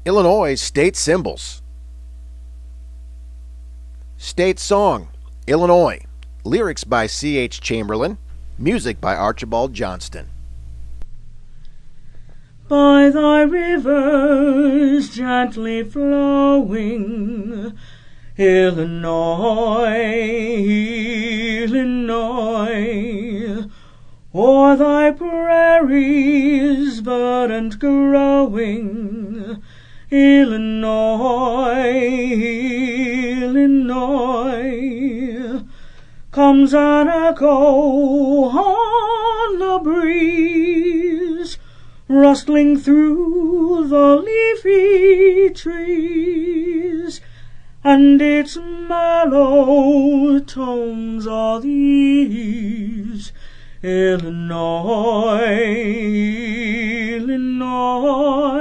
Illinois state symbols. State song, Illinois. Lyrics by C.H. Chamberlain. Music by Archibald Johnston. By thy rivers gently flowing, Illinois, Illinois, o'er thy prairies verdant growing, Illinois, Illinois, comes an echo on the breeze, rustling through the leafy trees, and its mellow tones are these. Illinois, Illinois,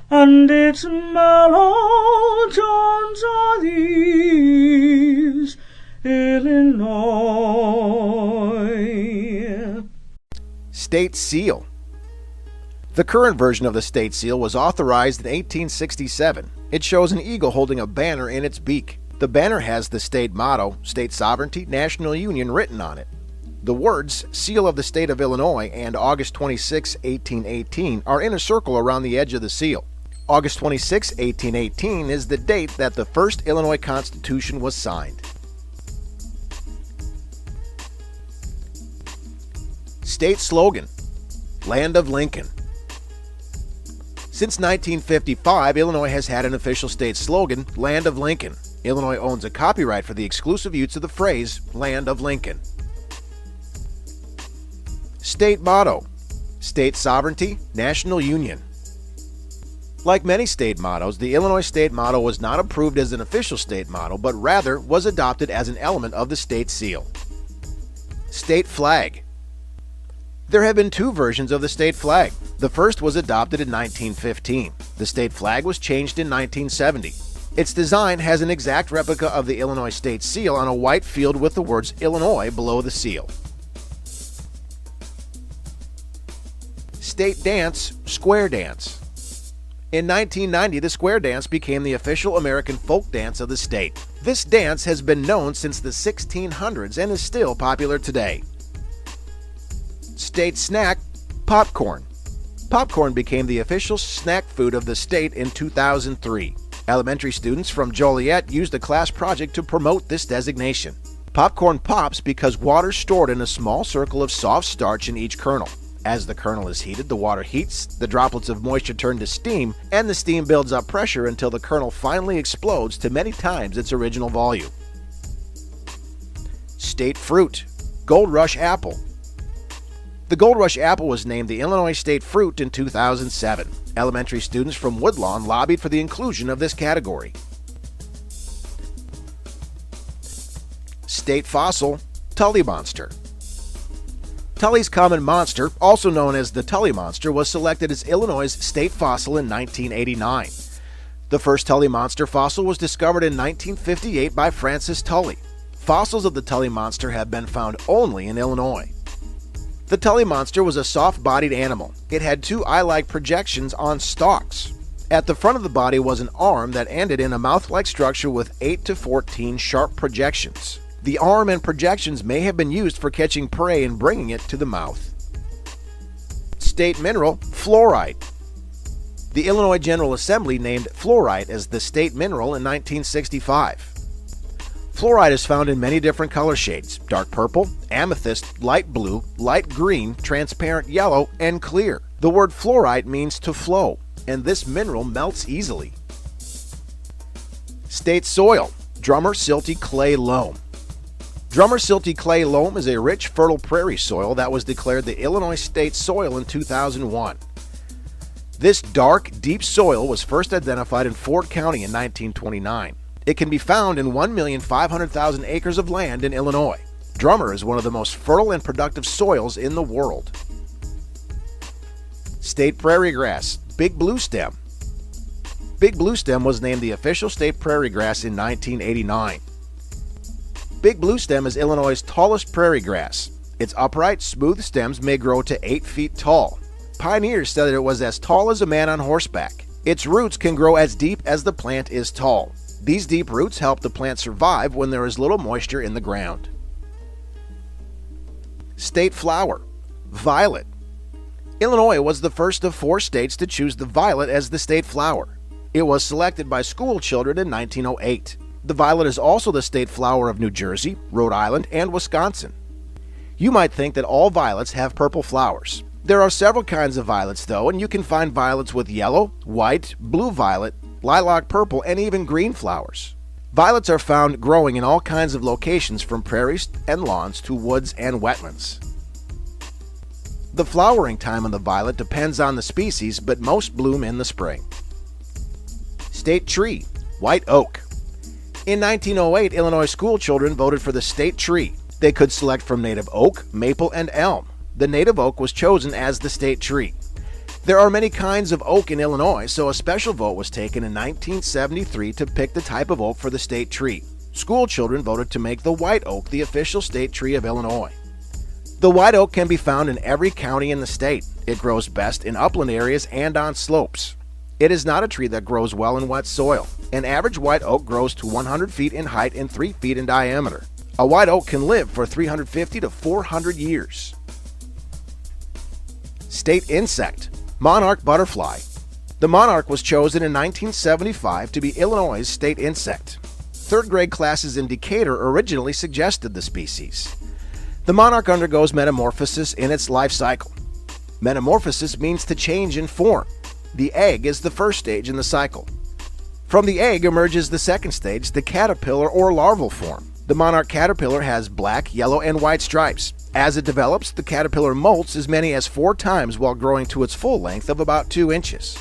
and its mellow tones are these. Illinois. State seal. The current version of the state seal was authorized in 1867. It shows an eagle holding a banner in its beak. The banner has the state motto, State Sovereignty, National Union, written on it. The words, Seal of the State of Illinois and August 26, 1818 are in a circle around the edge of the seal. August 26, 1818 is the date that the first Illinois Constitution was signed. State slogan, Land of Lincoln. Since 1955, Illinois has had an official state slogan, Land of Lincoln. Illinois owns a copyright for the exclusive use of the phrase, Land of Lincoln. State motto, State Sovereignty, National Union. Like many state mottos, the Illinois state motto was not approved as an official state motto, but rather was adopted as an element of the state seal. State flag. There have been two versions of the state flag. The first was adopted in 1915. The state flag was changed in 1970. Its design has an exact replica of the Illinois state seal on a white field with the words Illinois below the seal. State dance, square dance. In 1990, the square dance became the official American folk dance of the state. This dance has been known since the 1600s and is still popular today. State snack, popcorn. Popcorn became the official snack food of the state in 2003. Elementary students from Joliet used a class project to promote this designation. Popcorn pops because water is stored in a small circle of soft starch in each kernel. As the kernel is heated, the water heats, the droplets of moisture turn to steam, and the steam builds up pressure until the kernel finally explodes to many times its original volume. State fruit, Gold Rush apple. The Gold Rush apple was named the Illinois state fruit in 2007. Elementary students from Woodlawn lobbied for the inclusion of this category. State fossil, Tully monster. Tully's common monster, also known as the Tully monster, was selected as Illinois' state fossil in 1989. The first Tully monster fossil was discovered in 1958 by Francis Tully. Fossils of the Tully monster have been found only in Illinois. The Tully monster was a soft-bodied animal. It had two eye-like projections on stalks. At the front of the body was an arm that ended in a mouth-like structure with 8 to 14 sharp projections. The arm and projections may have been used for catching prey and bringing it to the mouth. State mineral, fluorite. The Illinois General Assembly named fluorite as the state mineral in 1965. Fluorite is found in many different color shades: dark purple, amethyst, light blue, light green, transparent yellow, and clear. The word fluorite means to flow, and this mineral melts easily. State soil, Drummer Silty Clay Loam. Drummer Silty Clay Loam is a rich, fertile prairie soil that was declared the Illinois state soil in 2001. This dark, deep soil was first identified in Ford County in 1929. It can be found in 1,500,000 acres of land in Illinois. Drummer is one of the most fertile and productive soils in the world. State prairie grass, Big Blue Stem. Big Blue Stem was named the official state prairie grass in 1989. Big Blue Stem is Illinois' tallest prairie grass. Its upright, smooth stems may grow to 8 feet tall. Pioneers said that it was as tall as a man on horseback. Its roots can grow as deep as the plant is tall. These deep roots help the plant survive when there is little moisture in the ground. State flower, violet. Illinois was the first of 4 states to choose the violet as the state flower. It was selected by school children in 1908. The violet is also the state flower of New Jersey, Rhode Island, and Wisconsin. You might think that all violets have purple flowers. There are several kinds of violets though, and you can find violets with yellow, white, blue violet, lilac purple, and even green flowers. Violets are found growing in all kinds of locations from prairies and lawns to woods and wetlands. The flowering time of the violet depends on the species, but most bloom in the spring. State tree, white oak. In 1908, Illinois school children voted for the state tree. They could select from native oak, maple, and elm. The native oak was chosen as the state tree. There are many kinds of oak in Illinois, so a special vote was taken in 1973 to pick the type of oak for the state tree. School children voted to make the white oak the official state tree of Illinois. The white oak can be found in every county in the state. It grows best in upland areas and on slopes. It is not a tree that grows well in wet soil. An average white oak grows to 100 feet in height and 3 feet in diameter. A white oak can live for 350 to 400 years. State insect, monarch butterfly. The monarch was chosen in 1975 to be Illinois' state insect. 3rd grade classes in Decatur originally suggested the species. The monarch undergoes metamorphosis in its life cycle. Metamorphosis means to change in form. The egg is the first stage in the cycle. From the egg emerges the second stage, the caterpillar or larval form. The monarch caterpillar has black, yellow, and white stripes. As it develops, the caterpillar molts as many as 4 times while growing to its full length of about 2 inches.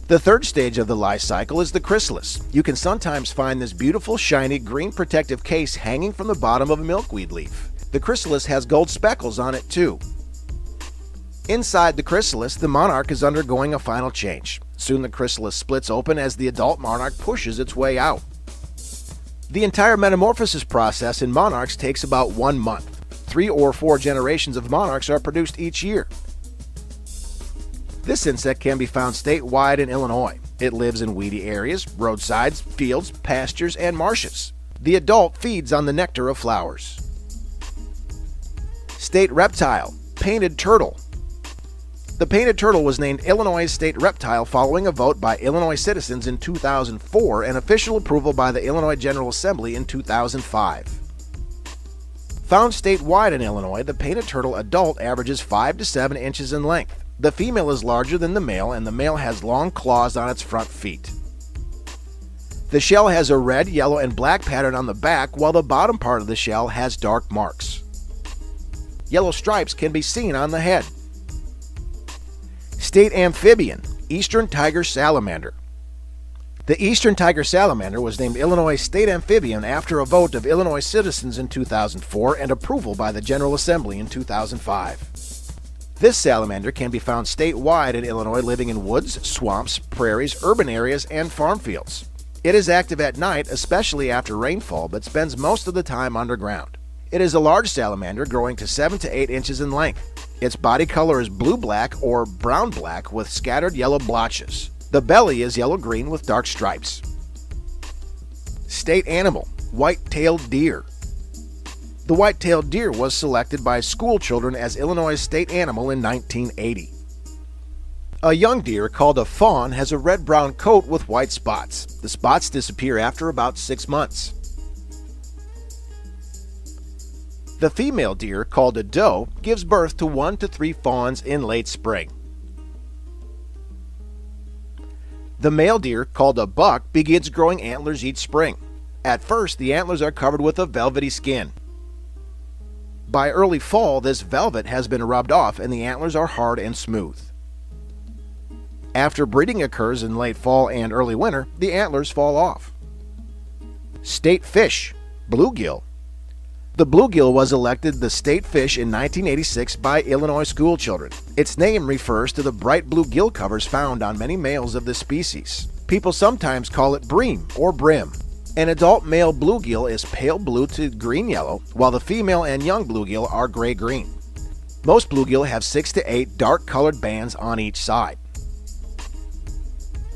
The 3rd stage of the life cycle is the chrysalis. You can sometimes find this beautiful, shiny, green protective case hanging from the bottom of a milkweed leaf. The chrysalis has gold speckles on it too. Inside the chrysalis, the monarch is undergoing a final change. Soon the chrysalis splits open as the adult monarch pushes its way out. The entire metamorphosis process in monarchs takes about 1 month. 3 or 4 generations of monarchs are produced each year. This insect can be found statewide in Illinois. It lives in weedy areas, roadsides, fields, pastures, and marshes. The adult feeds on the nectar of flowers. State reptile, painted turtle. The painted turtle was named Illinois' state reptile following a vote by Illinois citizens in 2004 and official approval by the Illinois General Assembly in 2005. Found statewide in Illinois, the painted turtle adult averages 5 to 7 inches in length. The female is larger than the male, and the male has long claws on its front feet. The shell has a red, yellow, and black pattern on the back, while the bottom part of the shell has dark marks. Yellow stripes can be seen on the head. State amphibian, eastern tiger salamander. The eastern tiger salamander was named Illinois state amphibian after a vote of Illinois citizens in 2004 and approval by the General Assembly in 2005. This salamander can be found statewide in Illinois, living in woods, swamps, prairies, urban areas, and farm fields. It is active at night, especially after rainfall, but spends most of the time underground. It is a large salamander growing to 7 to 8 inches in length. Its body color is blue-black or brown-black with scattered yellow blotches. The belly is yellow-green with dark stripes. State animal, white-tailed deer. The white-tailed deer was selected by school children as Illinois' state animal in 1980. A young deer called a fawn has a red-brown coat with white spots. The spots disappear after about 6 months. The female deer, called a doe, gives birth to 1 to 3 fawns in late spring. The male deer, called a buck, begins growing antlers each spring. At first, the antlers are covered with a velvety skin. By early fall, this velvet has been rubbed off and the antlers are hard and smooth. After breeding occurs in late fall and early winter, the antlers fall off. State fish, bluegill. The bluegill was elected the state fish in 1986 by Illinois school children. Its name refers to the bright blue gill covers found on many males of this species. People sometimes call it bream or brim. An adult male bluegill is pale blue to green-yellow, while the female and young bluegill are gray-green. Most bluegill have 6 to 8 dark-colored bands on each side.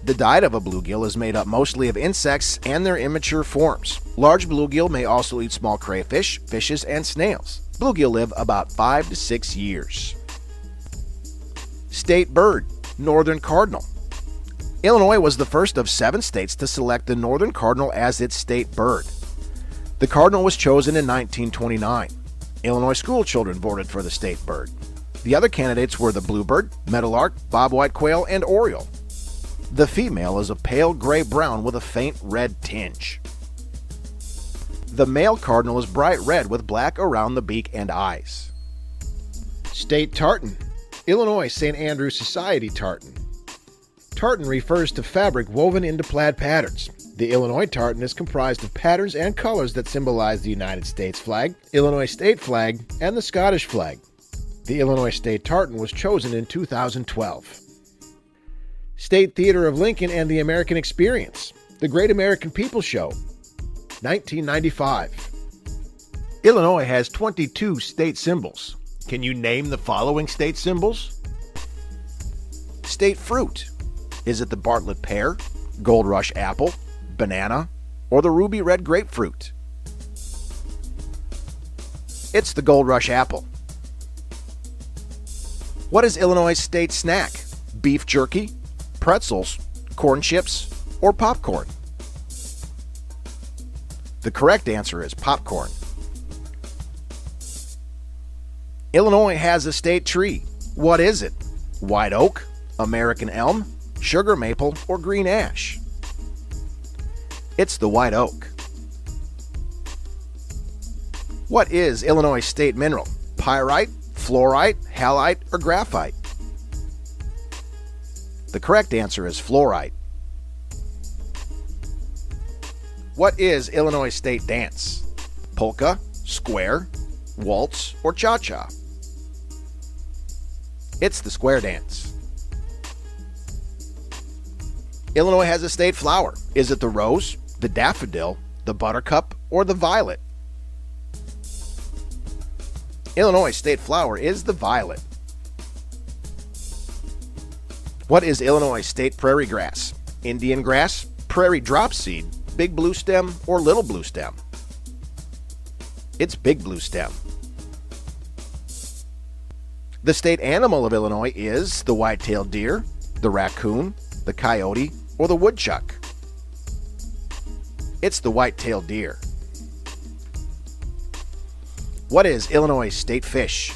The diet of a bluegill is made up mostly of insects and their immature forms. Large bluegill may also eat small crayfish, fishes, and snails. Bluegill live about 5 to 6 years. State bird, northern cardinal. Illinois was the first of 7 states to select the northern cardinal as its state bird. The cardinal was chosen in 1929. Illinois school children voted for the state bird. The other candidates were the bluebird, meadowlark, bobwhite quail, and oriole. The female is a pale gray-brown with a faint red tinge. The male cardinal is bright red with black around the beak and eyes. State tartan, Illinois St. Andrews Society tartan. Tartan refers to fabric woven into plaid patterns. The Illinois tartan is comprised of patterns and colors that symbolize the United States flag, Illinois state flag, and the Scottish flag. The Illinois state tartan was chosen in 2012. State Theater of Lincoln and the American Experience, The Great American People Show, 1995. Illinois has 22 state symbols. Can you name the following state symbols? State fruit. Is it the Bartlett pear, Gold Rush apple, banana, or the ruby red grapefruit? It's the Gold Rush apple. What is Illinois' state snack? Beef jerky, pretzels, corn chips, or popcorn? The correct answer is popcorn. Illinois has a state tree. What is it? White oak, American elm, sugar maple, or green ash? It's the white oak. What is Illinois' state mineral? Pyrite, fluorite, halite, or graphite? The correct answer is fluorite. What is Illinois' state dance? Polka, square, waltz, or cha-cha? It's the square dance. Illinois has a state flower. Is it the rose, the daffodil, the buttercup, or the violet? Illinois' state flower is the violet. What is Illinois' state prairie grass? Indian grass, prairie dropseed, big blue stem, or little blue stem? It's big blue stem. The state animal of Illinois is the white-tailed deer, the raccoon, the coyote, or the woodchuck. It's the white-tailed deer. What is Illinois' state fish?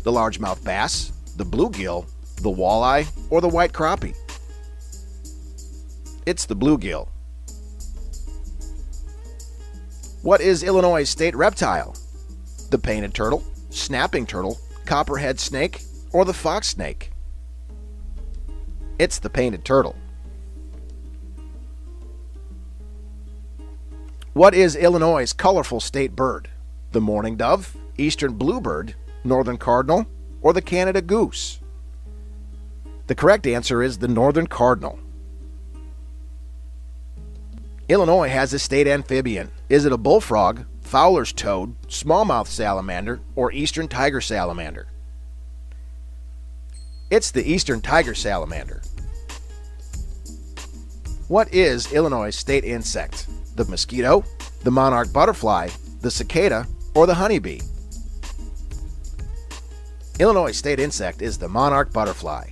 The largemouth bass, the bluegill, the walleye, or the white crappie? It's the bluegill. What is Illinois' state reptile? The painted turtle, snapping turtle, copperhead snake, or the fox snake? It's the painted turtle. What is Illinois' colorful state bird? The mourning dove, eastern bluebird, northern cardinal, or the Canada goose? The correct answer is the northern cardinal. Illinois has a state amphibian. Is it a bullfrog, Fowler's toad, smallmouth salamander, or eastern tiger salamander? It's the eastern tiger salamander. What is Illinois' state insect? The mosquito, the monarch butterfly, the cicada, or the honeybee? Illinois' state insect is the monarch butterfly.